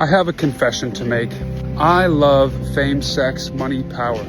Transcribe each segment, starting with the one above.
I have a confession to make. I love fame, sex, money, power.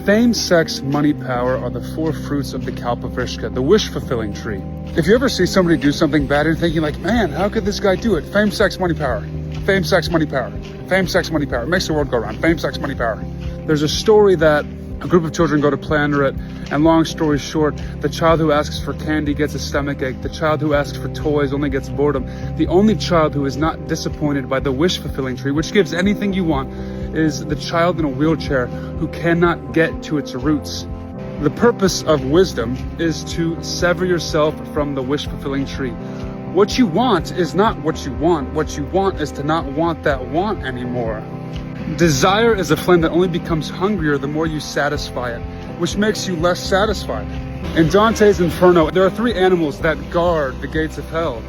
Fame, sex, money, power are the four fruits of the Kalpavrishka, the wish-fulfilling tree. If you ever see somebody do something bad and thinking like, man, how could this guy do it? Fame, sex, money, power. Fame, sex, money, power. Fame, sex, money, power. It makes the world go around. Fame, sex, money, power. There's a story that a group of children go to Planeret, and long story short, the child who asks for candy gets a stomachache. The child who asks for toys only gets boredom. The only child who is not disappointed by the wish-fulfilling tree, which gives anything you want, is the child in a wheelchair who cannot get to its roots. The purpose of wisdom is to sever yourself from the wish-fulfilling tree. What you want is not what you want. What you want is to not want that want anymore. Desire is a flame that only becomes hungrier the more you satisfy it, which makes you less satisfied. In Dante's Inferno, there are three animals that guard the gates of hell: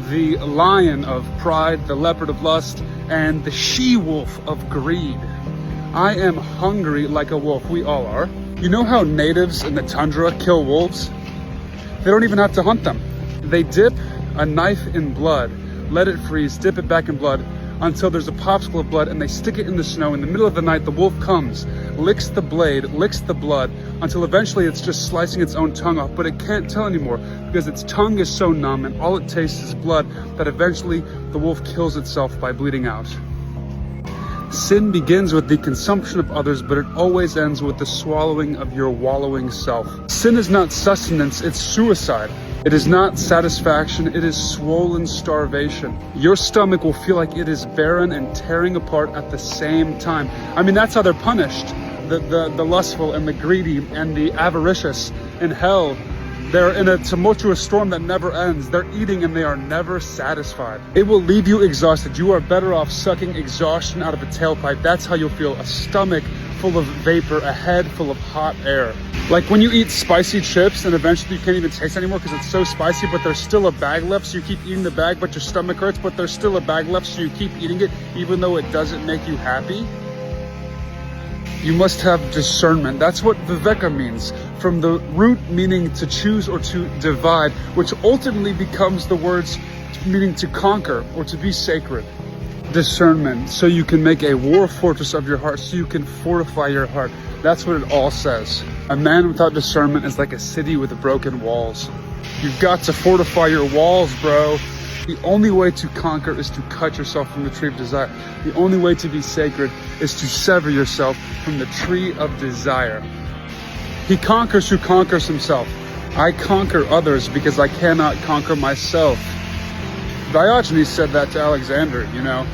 the lion of pride, the leopard of lust, and the she-wolf of greed. I am hungry like a wolf. We all are. You know how natives in the tundra kill wolves? They don't even have to hunt them. They dip a knife in blood, let it freeze, dip it back in blood, until there's a popsicle of blood, and they stick it in the snow. In the middle of the night, the wolf comes, licks the blade, licks the blood, until eventually it's just slicing its own tongue off, but it can't tell anymore because its tongue is so numb and all it tastes is blood that eventually the wolf kills itself by bleeding out. Sin begins with the consumption of others, but it always ends with the swallowing of your wallowing self. Sin is not sustenance, it's suicide. It is not satisfaction, it is swollen starvation. Your stomach will feel like it is barren and tearing apart at the same time. I mean, that's how they're punished. The lustful and the greedy and the avaricious in hell. They're in a tumultuous storm that never ends. They're eating and they are never satisfied. It will leave you exhausted. You are better off sucking exhaustion out of a tailpipe. That's how you'll feel. A stomach full of vapor, a head full of hot air. Like when you eat spicy chips and eventually you can't even taste anymore because it's so spicy, but there's still a bag left, so you keep eating the bag, but your stomach hurts, but there's still a bag left, so you keep eating it even though it doesn't make you happy. You must have discernment. That's what viveka means, from the root meaning to choose or to divide, which ultimately becomes the words meaning to conquer or to be sacred. Discernment, so you can make a war fortress of your heart, so you can fortify your heart. That's what it all says. A man without discernment is like a city with broken walls. You've got to fortify your walls, bro. The only way to conquer is to cut yourself from the tree of desire. The only way to be sacred is to sever yourself from the tree of desire. He conquers who conquers himself. I conquer others because I cannot conquer myself. Diogenes said that to Alexander, you know.